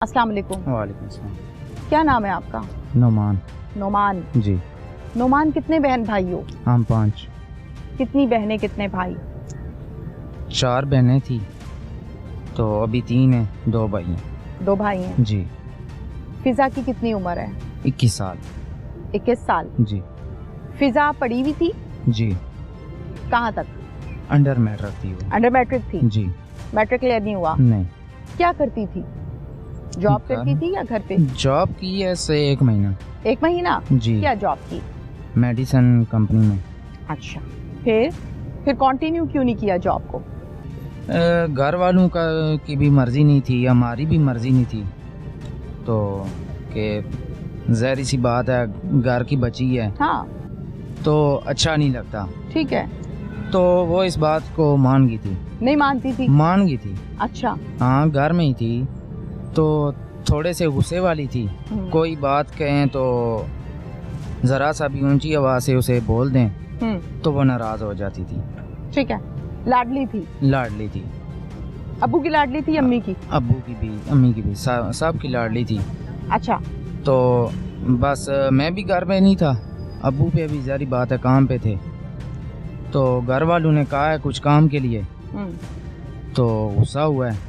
अस्सलाम वालेकुम। वालेकुम अस्सलाम। क्या नाम है आपका? नोमान। नोमान। जी। नोमान, कितने बहन भाई हो? हम 5। कितनी बहनें कितने भाई? 4 बहनें थी तो अभी 3 हैं, 2 भाई हैं। 2 भाई हैं। जी। फिजा की कितनी उम्र है? 21 साल। 21 साल। जी। फिजा पढ़ी हुई थी? जी। कहाँ तक? अंडर मैट्रिक थी वो। अंडर मैट्रिक थी? जी। मैट्रिक क्लियर नहीं हुआ? नहीं। क्या करती थी? जॉब करती थी या घर पे? जॉब की है से 1 महीना। 1 महीना? जी। क्या जॉब की? मेडिसिन कंपनी में। अच्छा, फिर कंटिन्यू क्यों नहीं किया जॉब को? घर वालों की भी मर्जी नहीं थी, हमारी भी मर्जी नहीं थी, तो कि ज़ाहिर सी बात है घर की बच्ची है। हाँ। तो अच्छा नहीं लगता। ठीक है। तो वो इस बात को मान गई थी। नहीं मानती थी? मान गई थी। अच्छा। हाँ, घर में ही थी तो थोड़े से गुस्से वाली थी। कोई बात कहें तो ज़रा सा भी ऊंची आवाज़ से उसे बोल दें तो वो नाराज़ हो जाती थी। ठीक है। लाडली थी? लाडली थी। अब्बू की लाडली थी, अम्मी की? अब्बू की भी, अम्मी की भी, सब की लाडली थी। अच्छा। तो बस मैं भी घर में नहीं था, अब्बू पे भी ज़ाहिर बात है काम पे थे, तो घर वालों ने कहा है कुछ काम के लिए, तो गुस्सा हुआ है,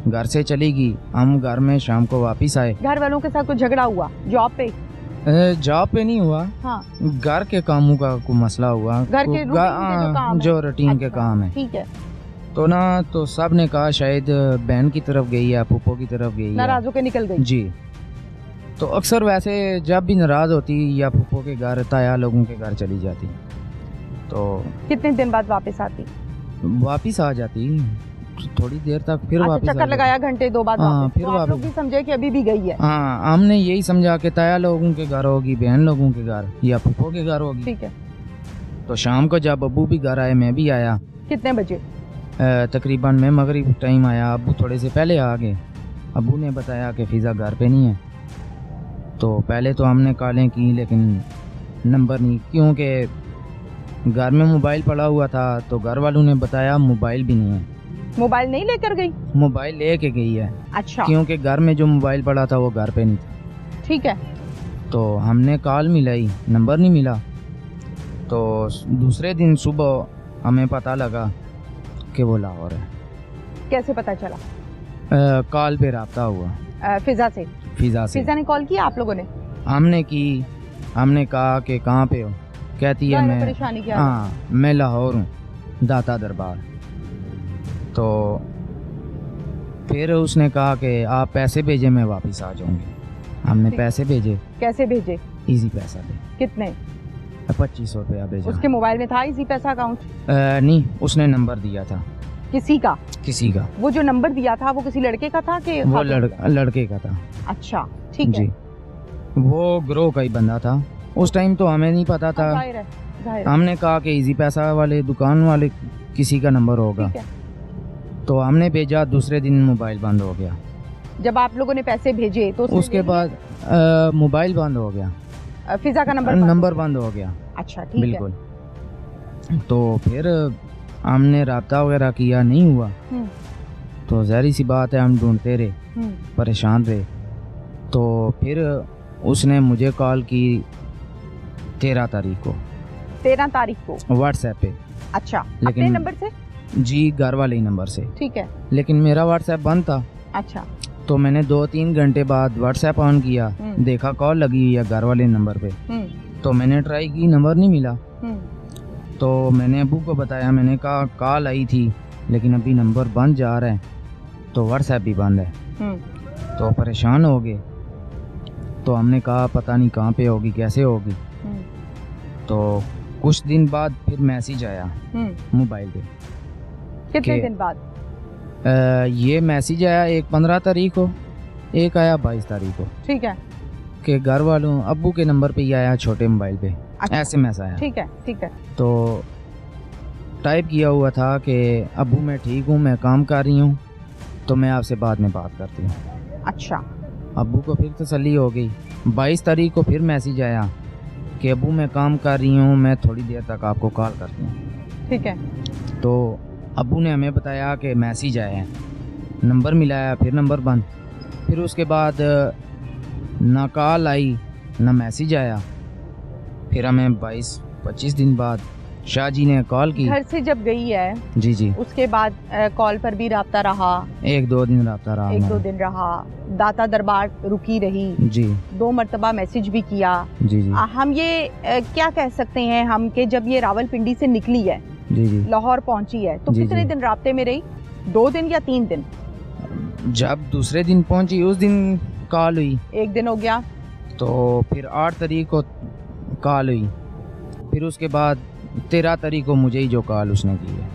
घर से चली गई। हम घर में शाम को वापस आए। घर वालों के साथ कुछ झगड़ा हुआ? जॉब पे? जॉब पे नहीं हुआ। हाँ। घर के कामों का कोई मसला हुआ, घर के रूटीन के जो काम है। जो रूटीन के काम है। ठीक है। तो ना तो सब ने कहा शायद बहन की तरफ गई है, फूफो की तरफ गई है, नाराज होकर निकल गई। जी। तो अक्सर वैसे जब भी नाराज होती या फूफो के घर ताया लोगों के घर चली जाती। तो कितने दिन बाद वापस आती? वापिस आ जाती थोड़ी देर तक, फिर वापस चक्कर लगाया घंटे 2 बाद वापस। फिर तो आप लोग भी समझे कि अभी भी गई है? हाँ, हमने यही समझा कि ताया लोगों के घर होगी, बहन लोगों के घर या फूफो के घर होगी। ठीक है। तो शाम को जब अब्बू भी घर आए, मैं भी आया। कितने बजे? तकरीबन मैं मगरिब टाइम आया, अब्बू थोड़े से पहले आ गए। अब्बू ने बताया कि फ़िज़ा घर पे नहीं है। तो पहले तो हमने कॉलें की लेकिन नंबर नहीं, क्योंकि घर में मोबाइल पड़ा हुआ था, तो घर वालों ने बताया मोबाइल भी नहीं है। मोबाइल नहीं लेकर गई? मोबाइल लेके गई है। अच्छा। क्योंकि घर में जो मोबाइल पड़ा था वो घर पे नहीं था। ठीक है। तो हमने कॉल मिलाई, नंबर नहीं मिला। तो दूसरे दिन सुबह हमें पता लगा कि वो लाहौर है। कैसे पता चला? कॉल पे रब्ता हुआ फिजा से? फिजा से। फिजा ने कॉल किया आप लोगों ने? हमने की। हमने कहा कि कहाँ पे हो? कहती है मैं परेशानी क्या? हाँ, मैं लाहौर हूँ, दाता दरबार। तो फिर उसने कहा कि आप पैसे भेजे, मैं वापस आ जाऊंगी। हमने पैसे भेजे। कैसे भेजे? इजी पैसा पे। कितने? 2500 रुपया भेजा। उसके मोबाइल में था इजी पैसा अकाउंट? नहीं, उसने नंबर दिया था। किसी का? किसी का। वो जो नंबर दिया था वो किसी लड़के का था कि? वो लड़के का था। अच्छा, ठीक है। जी। वो ग्रो का ही बंदा था। उस टाइम तो हमें नहीं पता था। जाहिर है। हमने कहा कि इजी पैसा वाले दुकान वाले किसी का नंबर होगा। ठीक है। तो हमने भेजा, दूसरे दिन मोबाइल बंद हो गया। जब आप लोगों ने पैसे भेजे तो उसके बाद मोबाइल बंद हो गया, फिजा का नंबर बंद हो गया। अच्छा, ठीक है। बिल्कुल। तो फिर हमने रब्ता वगैरह किया, नहीं हुआ। तो ज़ाहिर सी बात है हम ढूंढते रहे, परेशान रहे। तो फिर उसने मुझे कॉल की 13 तारीख को। 13 तारीख को व्हाट्सएप पे। अच्छा, लेकिन अपने नंबर से? जी, घर वाले ही नंबर से। ठीक है। लेकिन मेरा व्हाट्सएप बंद था। अच्छा। तो मैंने 2-3 घंटे बाद व्हाट्सएप ऑन किया, देखा कॉल लगी हुई है घर वाले नंबर पे। तो मैंने ट्राई की, नंबर नहीं मिला। तो मैंने अब्बू को बताया, मैंने कहा कॉल आई थी लेकिन अभी नंबर बंद जा रहा है, तो व्हाट्सएप भी बंद है। तो परेशान हो गए। तो हमने कहा पता नहीं कहाँ पे होगी, कैसे होगी। तो कुछ दिन बाद फिर मैसेज आया मोबाइल पे। कितने दिन बाद? ये मैसेज आया, एक 15 तारीख को, एक आया 22 तारीख को। ठीक है। कि घर वालों अब्बू के नंबर पे ही आया, छोटे मोबाइल पे। अच्छा। SMS आया। ठीक है, ठीक है। तो टाइप किया हुआ था कि अब्बू मैं ठीक हूँ, मैं काम कर रही हूँ, तो मैं आपसे बाद में बात करती हूँ। अच्छा। अब्बू को फिर तसल्ली हो गई। 22 तारीख को फिर मैसेज आया कि अब्बू मैं काम कर रही हूँ, मैं थोड़ी देर तक आपको कॉल करती हूँ। ठीक है। तो अब्बू ने हमें बताया कि मैसेज आया है, नंबर मिलाया, फिर नंबर बंद। फिर उसके बाद ना कॉल आई ना मैसेज आया। फिर हमें 22-25 दिन बाद शाह जी ने कॉल की। घर से जब गई है जी जी, उसके बाद कॉल पर भी राब्ता रहा? 1-2 दिन राब्ता रहा। 1-2 दिन रहा। दाता दरबार रुकी रही जी। 2 मरतबा मैसेज भी किया। जी जी। हम ये क्या कह सकते हैं हम कि जब ये रावलपिंडी से निकली है, जी जी, लाहौर पहुंची है, तो जी कितने जी। दिन राब्ते में रही? 2 दिन या 3 दिन? जब दूसरे दिन पहुंची उस दिन कॉल हुई। 1 दिन हो गया। तो फिर 8 तारीख को कॉल हुई। फिर उसके बाद 13 तारीख को मुझे ही जो कॉल उसने की है।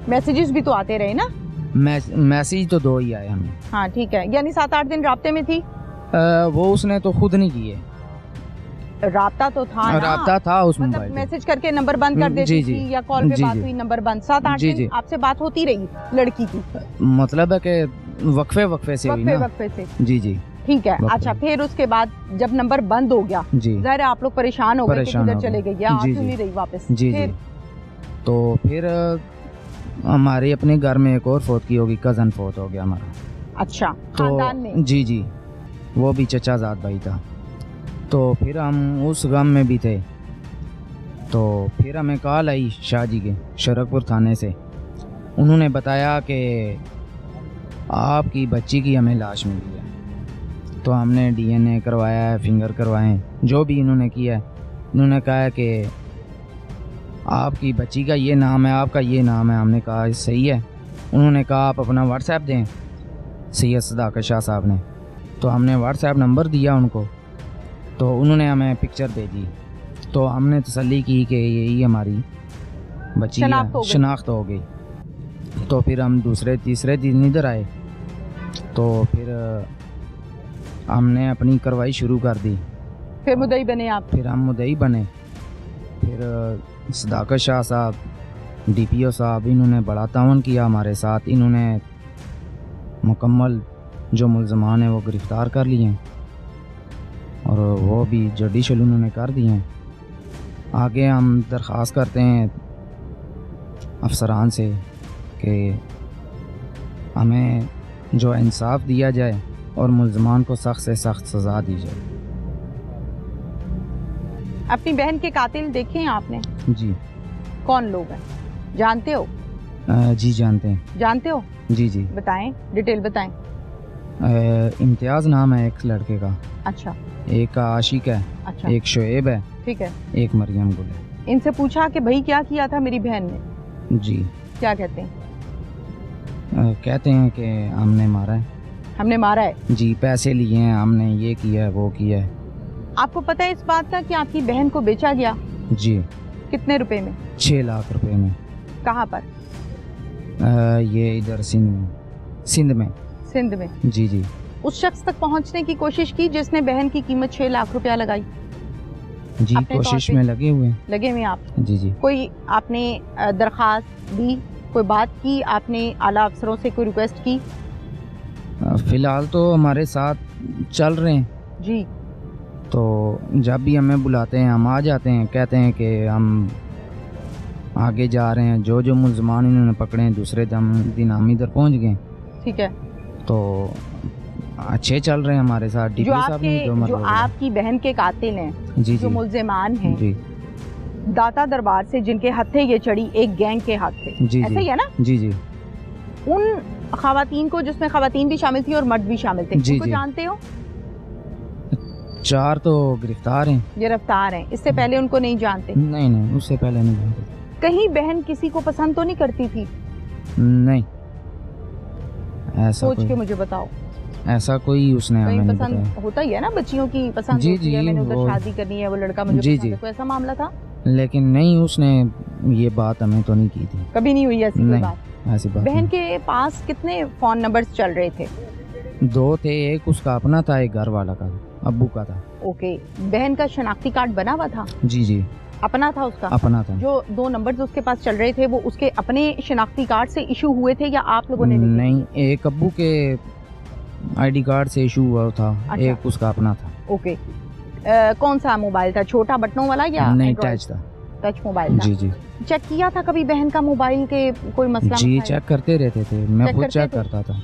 मैसेजेस भी तो आते रहे ना? मैसेज तो 2 ही आए हमें। हाँ ठीक है, यानी 7-8 दिन राब्ते में थी। वो उसने तो खुद नहीं किए। राब्ता तो था ना? राब्ता था उस मतलब मोबाइल पे। मैसेज करके नंबर बंद कर देती जी, थी या कॉल पे जी, बात जी। हुई नंबर बंद। 7-8 जी, दिन जी। आपसे बात होती रही लड़की की? मतलब है कि वक्फे से हुई वक्फे ना। वक्फे से। जी जी। ठीक है। वक्फे। अच्छा, फिर उसके बाद जब नंबर बंद हो गया, जी जाहिर है आप लोग परेशान हो गए कि परेशान किधर हो चले गए। गई या आ जी, क्यों जी। नहीं रही वापस? जी फिर जी। तो फिर हमारे अपने घर में एक और फौत की होगी, कज़न फौत हो गया हमारा। अच्छा, तो खानदान में? जी जी, वो भी चचाजाद भाई था। तो फिर हम उस गम में भी थे। तो फिर हमें कॉल आई शाह जी के शरकपुर थाने से। उन्होंने बताया कि आपकी बच्ची की हमें लाश मिली है। तो हमने DNA करवाया है, फिंगर करवाए, जो भी इन्होंने किया है। इन्होंने कहा है कि आपकी बच्ची का ये नाम है, आपका ये नाम है। हमने कहा सही है। उन्होंने कहा आप अपना व्हाट्सएप दें, सैयद सदाकत शाह साहब ने। तो हमने व्हाट्सएप नंबर दिया उनको, तो उन्होंने हमें पिक्चर भेजी। तो हमने तसल्ली की कि यही हमारी बच्ची है, शनाख्त हो गई। तो फिर हम दूसरे तीसरे दिन इधर आए। तो फिर हमने अपनी कार्रवाई शुरू कर दी। फिर मुद्दई बने आप? फिर हम मुद्दई बने। फिर सदाकत शाह साहब, DPO साहब, इन्होंने बड़ा तावन किया हमारे साथ। इन्होंने मुकम्मल जो मुल्ज़मान हैं वो गिरफ़्तार कर लिए हैं और वो भी जुडिशल उन्होंने कर दिए हैं। आगे हम दरख्वास्त करते हैं अफसरान से कि हमें जो इंसाफ दिया जाए और मुल्ज़मान को सख्त से सख्त सज़ा दी जाए। अपनी बहन के कातिल देखे हैं आपने? जी। कौन लोग हैं, जानते हो? जी जानते हैं। जानते हो? जी जी। बताएं, डिटेल बताएं। इम्तियाज़ नाम है एक लड़के का। अच्छा। एक का आशिक है। अच्छा। एक शुएब है। ठीक है। एक मरियम गुल है। इनसे पूछा कि भाई क्या किया था मेरी बहन ने? जी। क्या कहते हैं? कहते हैं कि हमने मारा है। हमने मारा है? जी, पैसे लिए हैं हमने, ये किया है वो किया है। आपको पता है इस बात का कि आपकी बहन को बेचा गया? जी। कितने रुपए में? 6 लाख रुपए में। कहाँ पर? ये इधर सिंध में। सिंध में? जी जी। उस शख्स तक पहुंचने की कोशिश की जिसने बहन की कीमत 6 लाख रुपया लगाई? जी, कोशिश में लगे हुए आप? जी जी। कोई आपने दरखास्त दी, कोई बात की आपने, आला अफसरों से कोई रिक्वेस्ट की? फिलहाल तो हमारे साथ चल रहे हैं जी। तो जब भी हमें बुलाते हैं हम आ जाते हैं, कहते हैं कि हम आगे जा रहे हैं। जो मुल्ज़मान इन्होंने पकड़े हैं दूसरे दिन हम इधर पहुंच गए। ठीक है। तो अच्छे चल रहे हैं हमारे साथ। जो आपकी बहन के कातिल हैं, जी, जो मुल्ज़मान हैं, जी, दाता दरबार से जिनके हत्थे ये चढ़ी, एक गैंग के हाथ थे, जी, ऐसा ही है ना? जी जी। उन खवातीन को, जिसमें खवातीन भी शामिल थी और मर्द भी शामिल थे, उनको जानते हो? 4 तो गिरफ्तार हैं। इससे पहले उनको नहीं जानते? नहीं, उससे पहले नहीं जानते। कहीं बहन किसी को पसंद तो नहीं करती थी? नहीं, ऐसा सोच के मुझे बताओ। ऐसा कोई उसने हमें नहीं बताया। पसंद होता ही है ना, बच्चियों की पसंद होती है, मैंने उधर शादी करनी है, वो लड़का मुझे पसंद है, कोई ऐसा मामला था? लेकिन नहीं, उसने ये बात हमें तो नहीं की थी। कभी नहीं हुई ऐसी कोई बात? ऐसी बात। बहन के पास कितने फोन नंबर्स चल रहे थे? 2 थे, एक उसका अपना था, एक घर वाला का, अब्बू का था। ओके। बहन का शनाख्ती कार्ड बना हुआ था? जी जी। अपना था उसका? अपना था। जो 2 नंबर्स उसके पास चल रहे थे वो उसके अपने शनाख्ती कार्ड से इशू हुए थे या आप लोगों ने? नहीं, एक अब्बू के ID कार्ड से इशू हुआ था। अच्छा। एक उसका अपना था। ओके। कौन सा मोबाइल था, छोटा बटनों वाला या? नहीं, टच था। टच मोबाइल था? जी जी। चेक किया था कभी बहन का मोबाइल के कोई मसला? जी, चेक करते रहते थे, मैं खुद चेक करता था।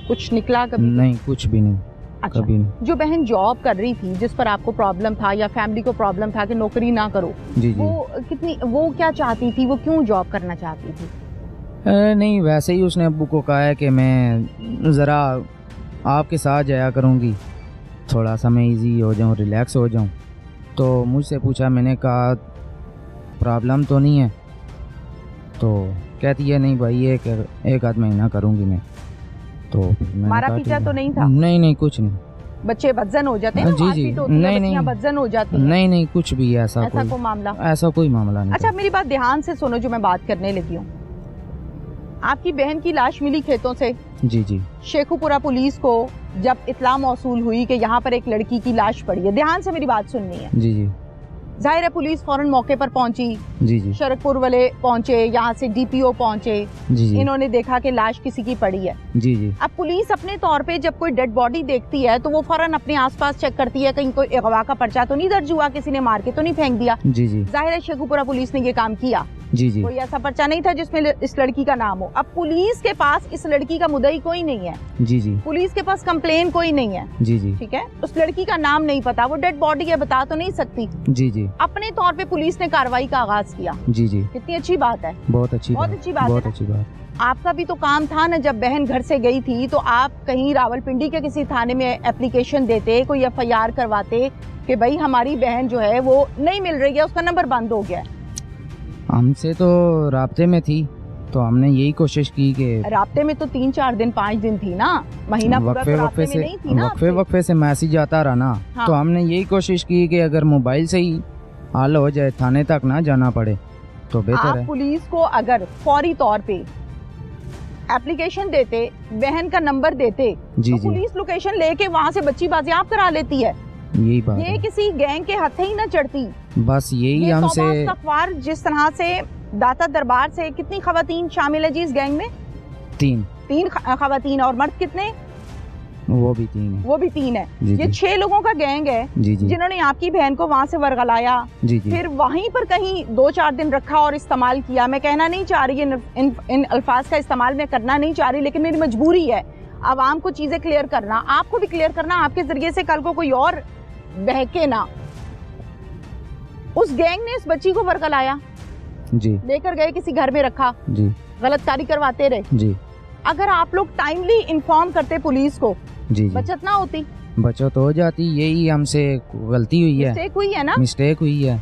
कुछ निकला कभी? नहीं, कुछ भी नहीं। अच्छा, कभी नहीं। जो बहन जॉब कर रही थी, जिस पर आपको प्रॉब्लम था या फैमिली को प्रॉब्लम था कि नौकरी ना करो, जी जी। वो क्या चाहती थी, वो क्यों जॉब करना चाहती थी? नहीं, वैसे ही उसने अब्बू को कहा है कि मैं ज़रा आपके साथ जाया करूँगी, थोड़ा सा मैं इजी हो जाऊँ, रिलैक्स हो जाऊँ। तो मुझसे पूछा, मैंने कहा प्रॉब्लम तो नहीं है, तो कहती है नहीं भाई एक आध महीना करूँगी मैं। तो मारा पीटा तो नहीं था? नहीं नहीं, कुछ नहीं। बच्चे बदजन हो जाते हैं? जी जी, नहीं नहीं, बदजन हो जाती हैं? नहीं नहीं, कुछ भी ऐसा कोई मामला? ऐसा कोई मामला नहीं। अच्छा, मेरी बात ध्यान से सुनो जो मैं बात करने लगी हूँ। आपकी बहन की लाश मिली खेतों से। जी जी। शेखुपुरा पुलिस को जब इत्तला मौसूल हुई कि यहाँ पर एक लड़की की लाश पड़ी है, ध्यान से मेरी बात सुननी है। जी जी। जाहिर है पुलिस फौरन मौके पर पहुंची। जी जी। शरकपुर वाले पहुंचे, यहाँ से डीपीओ पहुंचे। जी जी। इन्होंने देखा कि लाश किसी की पड़ी है। जी जी। अब पुलिस अपने तौर पे जब कोई डेड बॉडी देखती है तो वो फौरन अपने आसपास चेक करती है, कहीं कोई अगवा का पर्चा तो नहीं दर्ज हुआ, किसी ने मार के तो नहीं फेंक दिया। जी जी। जाहिर है शेखुपुरा पुलिस ने ये काम किया। जी जी। कोई ऐसा पर्चा नहीं था जिसमें इस लड़की का नाम हो। अब पुलिस के पास इस लड़की का मुद्दई कोई नहीं है। जी जी। पुलिस के पास कंप्लेन कोई नहीं है। जी जी। ठीक है, उस लड़की का नाम नहीं पता, वो डेड बॉडी है, बता तो नहीं सकती। जी जी। अपने तौर पे पुलिस ने कार्रवाई का आगाज किया। जी जी। कितनी अच्छी बात है। बहुत अच्छी बात, बहुत अच्छी बात। आपका भी तो काम था ना, जब बहन घर से गई थी तो आप कहीं रावलपिंडी के किसी थाने में एप्लीकेशन देते, कोई एफआईआर करवाते कि भाई हमारी बहन जो है वो नहीं मिल रही है, उसका नंबर बंद हो गया है। हमसे तो राब्ते में थी, तो हमने यही कोशिश की कि राब्ते में तो 3-4 दिन 5 दिन थी ना, महीना पूरा तो राब्ते में नहीं थी ना। वक्फे से मैसेज आता रहा ना। हाँ। तो हमने यही कोशिश की कि अगर मोबाइल से ही हल हो जाए, थाने तक ना जाना पड़े तो बेहतर है। पुलिस को अगर फौरी तौर पे एप्लीकेशन देते, बहन का नंबर देते, जी, तो पुलिस लोकेशन लेके वहाँ से बच्ची बाजियाब करा लेती है। यही बात ये किसी गैंग के हाथ ही ना चढ़ती। बस यही हमसे अखबार जिस तरह से दाता दरबार से कितनी खवातीन शामिल है जी इस गैंग में? 3 खवातीन, और मर्द कितने? वो भी 3 है। वो भी 3 है। जी, ये 6 लोगों का गैंग है। जी, जी। जिन्होंने आपकी बहन को वहाँ से वर्गलाया। जी, जी। फिर वहीं पर कहीं 2-4 दिन रखा और इस्तेमाल किया। मैं कहना नहीं चाह रही, इन अल्फाज का इस्तेमाल मैं करना नहीं चाह रही, लेकिन मेरी मजबूरी है आवाम को चीजें क्लियर करना, आपको भी क्लियर करना, आपके जरिए से कल को कोई और बहके ना। उस गैंग ने इस बच्ची को वर्गलाया, जी, लेकर गए किसी घर में रखा, जी, गलतकारी करवाते रहे, जी। अगर आप लोग टाइमली इन्फॉर्म करते पुलिस को, जी, बचत ना होती। बचत हो जाती। यही हमसे गलती हुई है, मिस्टेक हुई है ना, मिस्टेक हुई है।